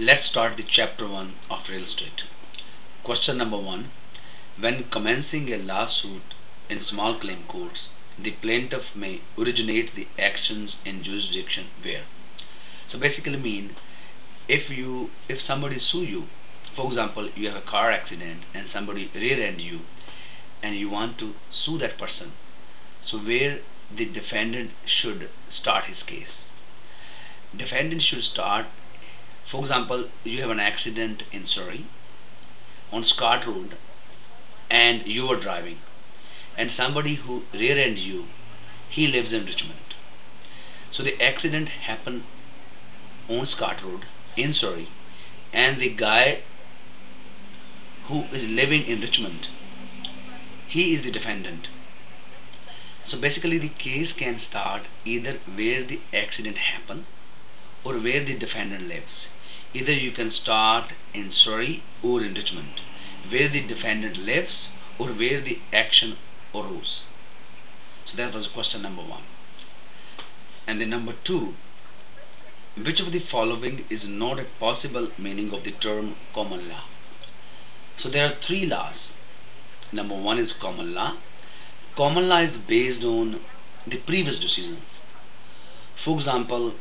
Let's start the chapter 1 of real estate. Question number 1. When commencing a lawsuit in small claim courts, the plaintiff may originate the actions in jurisdiction where. So basically mean if somebody sue you, for example, you have a car accident and somebody rear-end you and you want to sue that person. So where the defendant should start his case. Defendant should start, for example, you have an accident in Surrey on Scott Road and you are driving and somebody who rear-end you, he lives in Richmond. So the accident happened on Scott Road in Surrey and the guy who is living in Richmond, he is the defendant. So basically the case can start either where the accident happened or where the defendant lives. Either you can start in Surrey or in Richmond, where the defendant lives or where the action arose. So that was question number 1. And then number 2, which of the following is not a possible meaning of the term common law? So there are 3 laws. Number 1 is common law. Common law is based on the previous decisions. For example,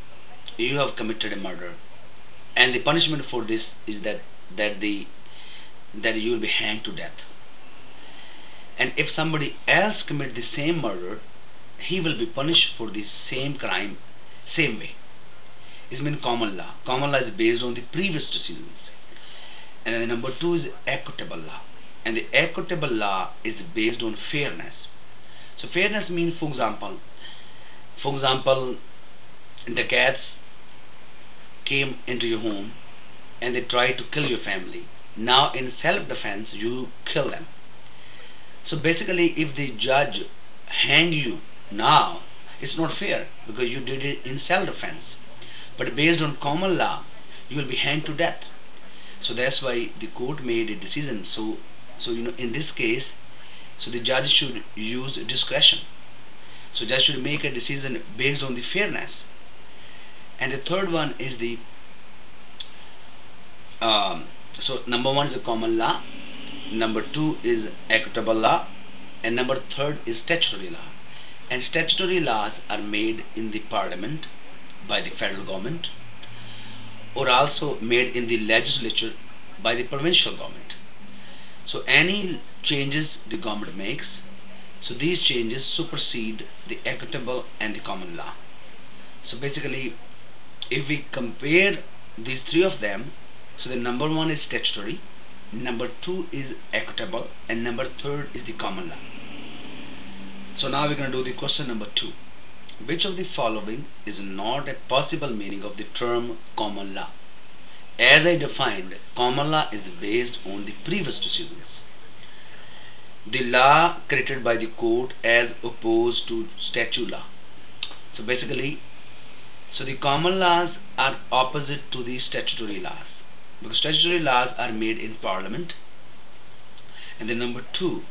you have committed a murder and the punishment for this is that you will be hanged to death. And if somebody else commit the same murder, he will be punished for the same crime same way. It's mean common law. Common law is based on the previous decisions. And then number 2 is equitable law. And the equitable law is based on fairness. So fairness means, for example, the cats came into your home and they tried to kill your family. Now in self-defense you kill them. So basically if the judge hang you now, it's not fair because you did it in self-defense. But based on common law, you will be hanged to death. So that's why the court made a decision. So in this case, so the judge should use discretion. So judge should make a decision based on the fairness. And the third one is the so number 1 is the common law, number 2 is equitable law, and number 3 is statutory law. And statutory laws are made in the parliament by the federal government or also made in the legislature by the provincial government. So any changes the government makes, so these changes supersede the equitable and the common law. So basically if we compare these 3 of them, so the number 1 is statutory, number 2 is equitable, and number 3 is the common law. So now we're going to do the question number 2. Which of the following is not a possible meaning of the term common law? As I defined, common law is based on the previous decisions. The law created by the court as opposed to statute law. So basically, so the common laws are opposite to the statutory laws because statutory laws are made in parliament. And then number 2,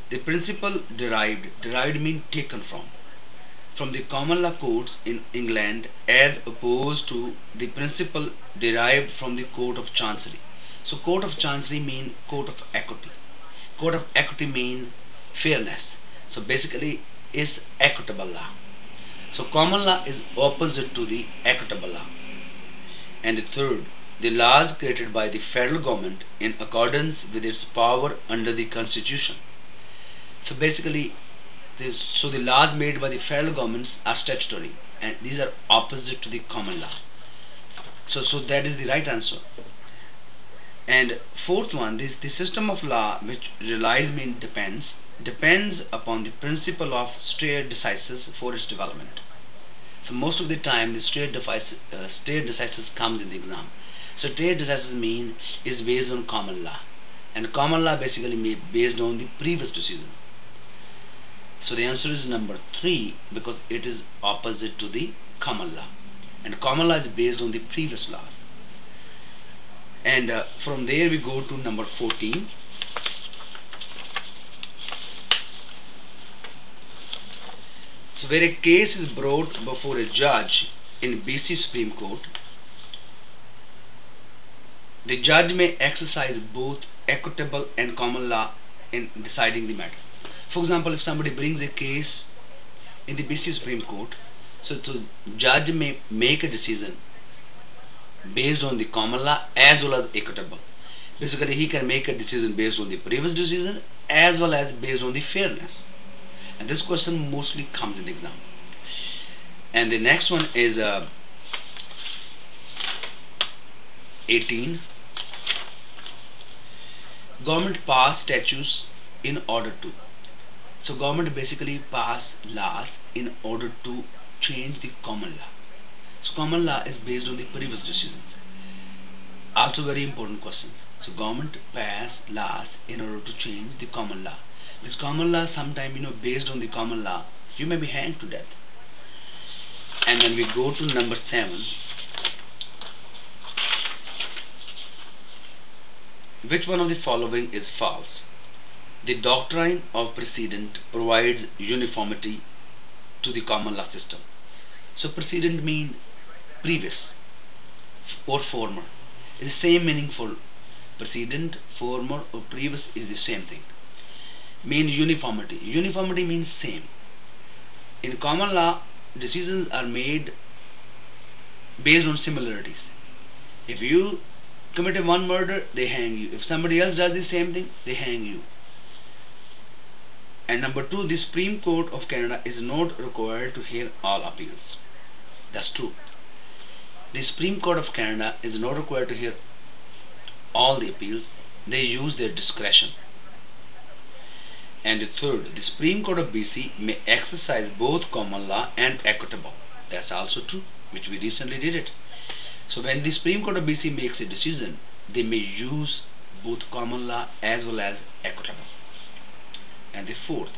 the principle derived means taken from the common law courts in England as opposed to the principle derived from the court of chancery. So court of chancery mean court of equity. Court of equity mean fairness. So basically is equitable law. So common law is opposite to the equitable law. And the third, the laws created by the federal government in accordance with its power under the constitution. So basically the laws made by the federal governments are statutory and these are opposite to the common law. So that is the right answer. And fourth one, the system of law which relies mean depends upon the principle of stare decisis for its development. So most of the time the stare decisis comes in the exam. So stare decisis mean is based on common law, and common law basically based on the previous decision. So the answer is number 3 because it is opposite to the common law, and common law is based on the previous laws. And from there we go to number 14. So where a case is brought before a judge in BC Supreme Court The judge may exercise both equitable and common law in deciding the matter. For example, if somebody brings a case in the BC Supreme Court, so the judge may make a decision based on the common law as well as equitable. Basically, he can make a decision based on the previous decision as well as based on the fairness. And this question mostly comes in the exam. And the next one is 18. Government pass statutes in order to. So government basically pass laws in order to change the common law. So common law is based on the previous decisions. Also very important questions. So government pass laws in order to change the common law. This common law sometime based on the common law you may be hanged to death. And then we go to number 7. Which one of the following is false? The doctrine of precedent provides uniformity to the common law system. So precedent means previous or former. It's the same meaning for precedent, former or previous is the same thing. Means uniformity. Uniformity means same. In common law, decisions are made based on similarities. If you committed one murder, they hang you. If somebody else does the same thing, they hang you. And number 2, the Supreme Court of Canada is not required to hear all appeals. That's true. The Supreme Court of Canada is not required to hear all the appeals. They use their discretion. And the 3rd, the Supreme Court of BC may exercise both common law and equitable. That's also true, which we recently did it. So when the Supreme Court of BC makes a decision, they may use both common law as well as equitable. And the 4th,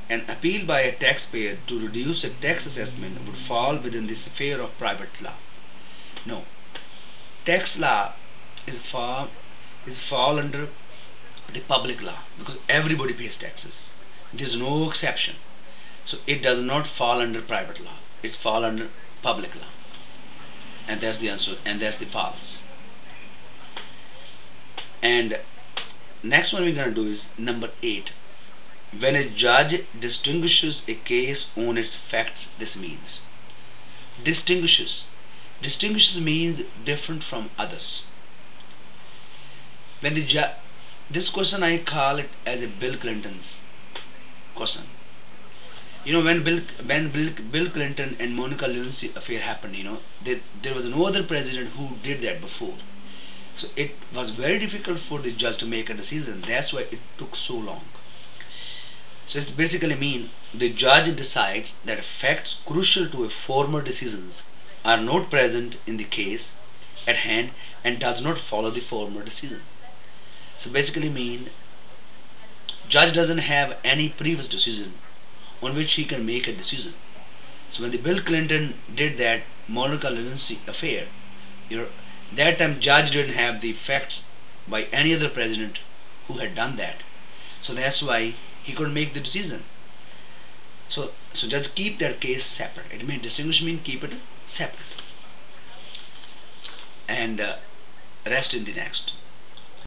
an appeal by a taxpayer to reduce a tax assessment would fall within the sphere of private law. No, tax law is fall under the public law because everybody pays taxes. There is no exception. So it does not fall under private law. It falls under public law. And that's the answer, and that's the false. And next one we're going to do is number 8. When a judge distinguishes a case on its facts, this means distinguishes means different from others. When the judge, this question I call it as a Bill Clinton's question. When Bill Clinton and Monica Lewinsky affair happened, there was no other president who did that before. So it was very difficult for the judge to make a decision. That's why it took so long. So it basically means the judge decides that facts crucial to a former decisions are not present in the case at hand and does not follow the former decision. So basically mean judge doesn't have any previous decision on which he can make a decision. So when the Bill Clinton did that Monica Lewinsky affair, that time judge didn't have the facts by any other president who had done that. So that's why he couldn't make the decision. So just keep that case separate. It means distinguish means keep it separate. And rest in the next.